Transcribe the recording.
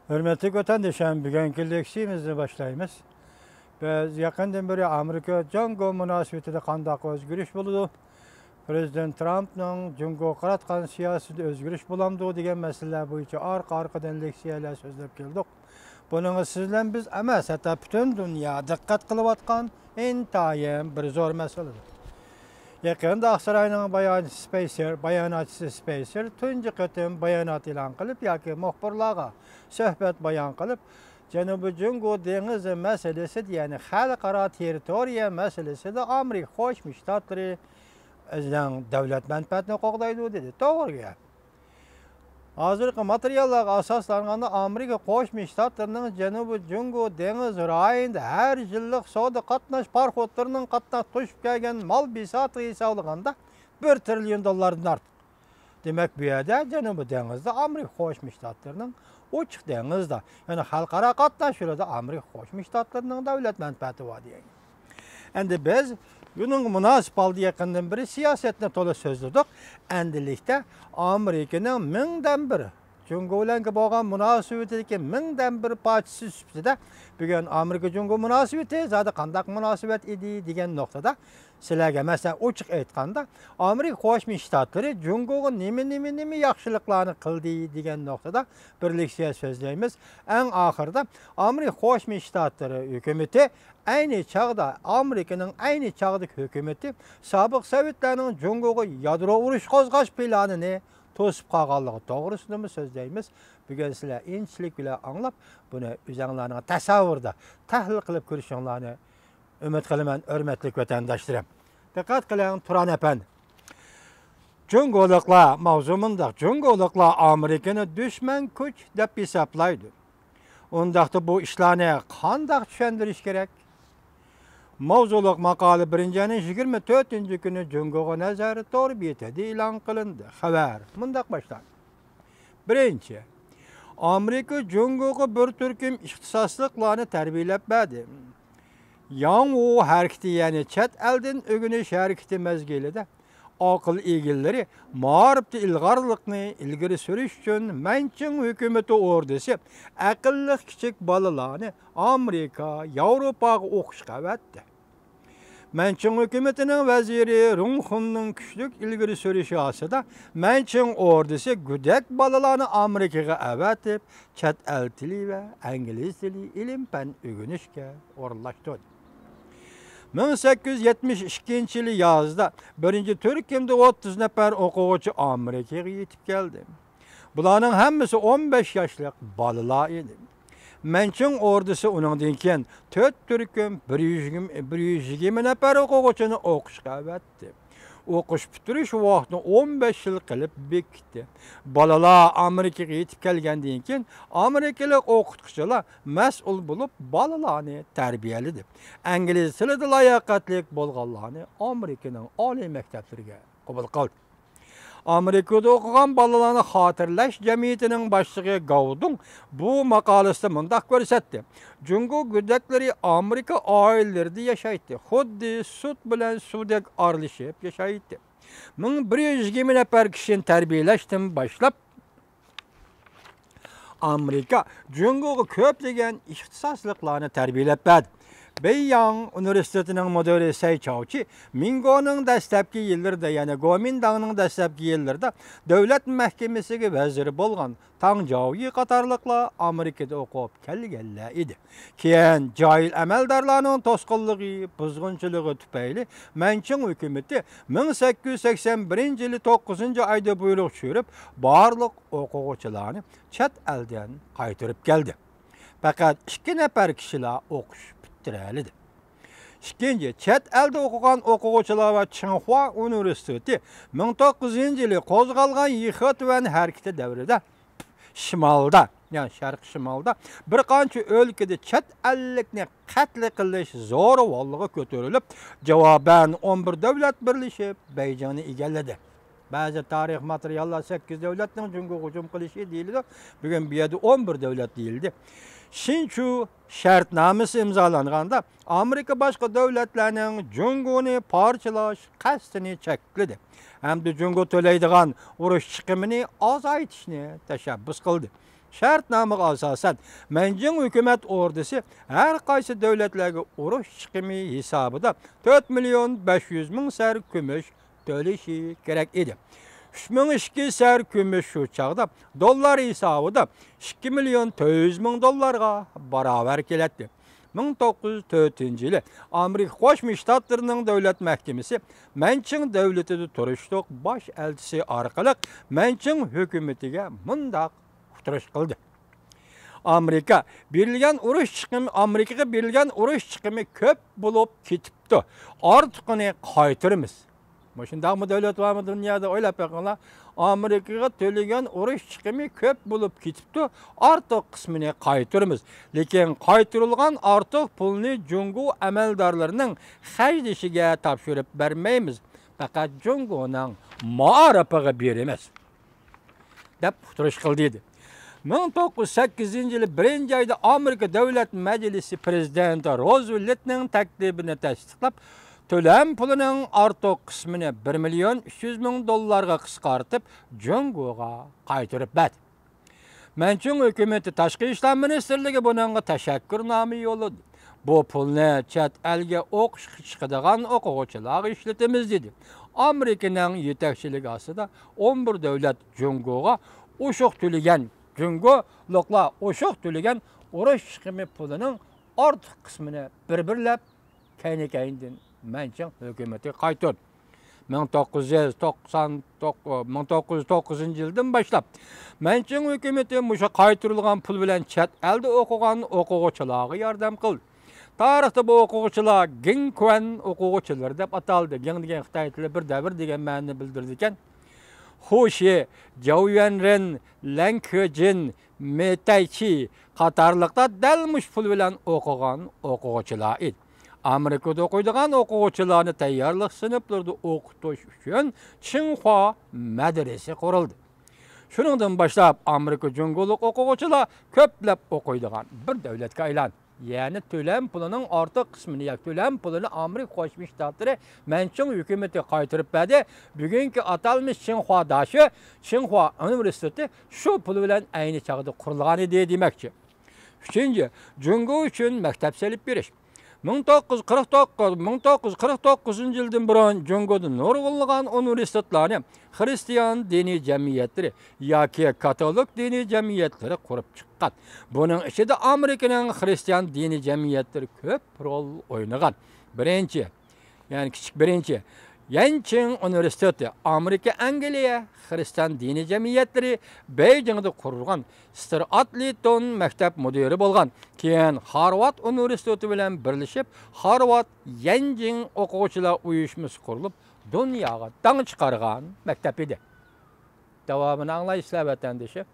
Hürmetli vatandaşlarım, bugünkü leksiyemizni başlaymiz. Biz yakından beri Amerika Jungo münasebetinde qandaq özgürüş buludu. Prezident Trump'ның Jungo qaratqan siyaseti özgürüş bulamdı degan meseleler bo'yicha arqa-arqadan leksiyalar so'zlab keldik. Buning sizlar biz emas, hatta bütün dünya diqqat qilib atgan intayin bir zo'r masaladir. Yaqinda Aqsaroyning bayonotchisi Spacer tunji qatim bayonot e'lon qilib yoki muxbirlarga suhbat bayon qilib, Janubiy Jungo dengizi masalasi, ya'ni xalqaro territoriya masalasida Amerika Qo'shma Shtatlari davlat manfaatini qo'g'daydi dedi. To'g'ri gap. Hozirgi materiallarga asoslanganda Amerika Qo'shma Shtatlarining Janubiy Jungo dengiz rayonida har yillik savdo qatnash parxodlarining qatnab to'shib kelgan mal bisoti hisoblaganda 1 trillion dollardan ortiq. Demak, bu yerda Janubiy dengizda Amerika Qo'shma Shtatlarining ochiq dengizda, ya'ni xalqaro qatnashlarda Amerika Qo'shma Shtatlarining davlat manfaati bor degan. Endi biz buning munosib holda yaqindan beri siyosatni to'la so'zladik. Endilikda Amerikaning mingdan biri Jungo bilan bo'lgan munosabatidagi mingdan bir parchasi sifatida bugun Amerika Jungo munosabati zada qandaq munosabat edi degan nuqtada sizlarga masalan ochiq aytganda Amerika Qo'shma Shtatlari Jungoga nima yaxshiliklarni qildi degan nuqtada bir leksiya so'zlaymiz. Eng oxirida Amerika Qo'shma Shtatlari hukumati ayni chog'da Amerikaning ayni chog'dagi hukumati sobiq Sovetlarning Jungoga yadro urush qo'zg'ash planini to'sib qolganligi to'g'risida so'zlaymiz. Bugun sizlar inchlik bilan anglab, buni o'zingizlarning tasavvurda tahlil qilib ko'rishinglarni umid qilaman, hurmatli vatandoshlarim. Diqqat qiling, Turan apand. Jungoliklar mavzumunda Jungoliklar Amerikani dushman kuch deb hisoblaydi. Undaqda bu ishlarni qanday tushundirish kerak? Mavzuliq maqola 1-24 kuni Jungoga nazari to'rbiyatida e'lon qilindi. Xabar mundaq boshlanadi. Birinchi, Amerika Jungoga bir turkum ixtisosliklarni tarbiyalab berdi. Yangi harakati, ya'ni chet eldan o'rganish harakati mezgilida aql egillari ma'rifda ilg'orlikni ilgari surish uchun Manchun hukumati ordisi aqlli kichik bolalarni Amerika, Yevropaga o'qishga avatdi. Manchun hukumatining vaziri Runxunning kuchli ilgari surishi ostida Manchun ordisi gudak bolalarni Amerikaga avatib, chet el tili va ingliz tili ilm-fan o'rganishga o'rinlashtirdi. 1872 yili yozda 1-turkumda 30 nafar o'quvchi Amerikaga yetib keldi. Bularning hammasi 15 yoshli bolalar edi. Manchun ordisi uningdan keyin 4 turkum 120 nafar o'quvchini o'qishga avatdi. O'qish bitirish vaqtini 15 yil qilib bekitdi. Bolalar Amerikaga yetib kelgandan keyin amerikalik o'qituvchilar mas'ul bo'lib bolalarni tarbiyaladi. Ingliz tilida layoqatli bo'lganlarni Amerikaning oliy maktablariga qabul qildi. Amerikada o'qigan bolalarni xotirlash jamiyatining boshlig'i Gavdung bu maqolasida mundaq ko'rsatdi. Jungo gudaklari Amerika oilalarida yashaydi. Xuddi sut bilan suvdek aralashib yashaydi. 1120 nafar kishini tarbiyalashdan boshlab Amerika Jungoga ko'plagan ixtisosliklarni tarbiyalab berdi. Beiyang Universitetining müdiri Say Chauchi Mingoning dastlabki yillarida, ya'ni Kuomintangning dastlabki yillarida davlat mahkamasiga vazir bo'lgan Tang Jiaoyi qatorliqlar Amerikada o'qib kelganlar edi. Keyin joyil amaldorlarning to'sqinligi, buzg'unchiligi tufayli Manchun hukumati 1881-yili 9-oyda buyruq tushirib, barliq o'quvchilarni chet eldan qaytarib keldi. Faqat 2 nafar kishilar o'qish bitiradi. İkinci, chet elda o'qigan o'quvchilar va Tsinghua universiteti 1900-yili qo'zg'algan Yixotvan harakati davrida shimolda, ya'ni sharq shimolda bir qancha o'lkada chet ellikni qatl qilish zo'ravonligi ko'tarilib, javoban 11 davlat birlashib Beyjingni egalladi. Ba'zi tarix materiallar 8 davlatning Jungoga hujum qilishi deyildi. Bugun bu yerda 11 davlat deyildi. Shinchu shartnomasi imzolanganda Amerika boshqa davlatlarning Jungoni parchalash qasdini chekladi. Hamda Jungo to'laydigan urush chiqimini ozaytishni tashabbus qildi. Şartnamaga asasan Menjin hökümet ordusu her qaysı dövletlerge uruş çıkımı hesabıda 4 milyon 500 min ser kümüş töleşi gerek idi. 3002 ser kümüş şu çağda dollar hesabıda 2 milyon 400 min dollarga baraber keletdi. 1904 yılı Amerika Qoşma Ştatlarının Dövlet Məhkemesi Mençin dövletini turuşluq baş elçisi arqalıq Mençin hükümetiga mundaq uturuş qıldı. Amerikaga berilgan uruş chiqimi köp bo'lib ketibdi. Ortiqini qaytaramiz. Shundaq mı davlat varmı dünyada o'ylab baqinglar. Amerikaga to'lagan urush chiqimi köp bo'lib ketibdi. Ortiq qismini qaytaramiz. Lekin qaytarilgan ortiq pulni Jungo amaldorlarining xajlishiga topshirib bermaymiz. Faqat Jungoning ma'arifiga beramiz. deb uturuş qildi edi. 1908 yılı 1 ayda Amerika Devlet Meclisi Prezidenti Roosevelt'nin taklifini tasdiqlab, to'lam pulining ortiq qismini 1 milyon 300 min dollarga qisqartib, Jungoga qaytarib berdi. Mençin hökumeti Tashqi ishlar ministrligi buningga tashakkurnoma yo'lladi. Bu pulni chet elga o'qish chiqadigan o'quvchilarga ishlatamiz dedi. Amerikaning yetakchiligi ostida 11 davlat Jungoga o'shoq to'lagan Jungoliklar o'shoq to'lagan urush chiqimi pulining ortiq qismini bir-birlab kaynakayindan Mençin hökumeti qaytardi. 1909 yıldan başlap Mençin hökumeti muşa qaytarılgan pul bilen chet elde o'qigan o'quvchilarga yordam qildi. Tarixda bu o'quvchilar Gingquan o'quvchilar deb ataldi. Ging degan Xitoy tili bir davr degan ma'noni bildirdi ekan. Xushi, Zhouyanren, Lankejin, Metaychi qatorliqda dalmush pul bilan o'qigan o'quvchilar edi. Amerikada o'qiydigan o'quvchilarni tayyorlik sinflarida o'qitish uchun Tsinghua madrasa qurildi. Shuningdan boshlab Amerika Jungolik o'quvchilar ko'plab o'qiydigan bir davlatga aylandi. Yani to'lam pulining ortiq qismini, to'lam pulini Amerika Qo'shma Shtatlari Mençin hukumati qaytarib berdi. Bugungi atalmış Tsinghua Universiteti shu pul bilan ayni chaqda qurilgan edi demakchi. 3. Jungo uchun maktab salib berish. 1949 yıldan buran Jungo'da nurg'unlagan universitetlarni Hristiyan dini jamiyatları yoki Katolik dini jamiyatları qurib chiqqan. Buning ichida Amerikaning Hristiyan dini jamiyatları ko'p rol o'ynagan. Birinchi Yancheng Universiteti Amerika Angliya Hristiyan dini jamiyatları Beijing'da qurilgan Stuart Litton maktab mudiri bo'lgan. Keyin Harvard Universiteti bilan birlashib Harvard Yancheng o'quvchilar uyushmasi qurilib, dunyoga dang chiqargan maktab edi. Davomini anglaysizlar vatandoshlar.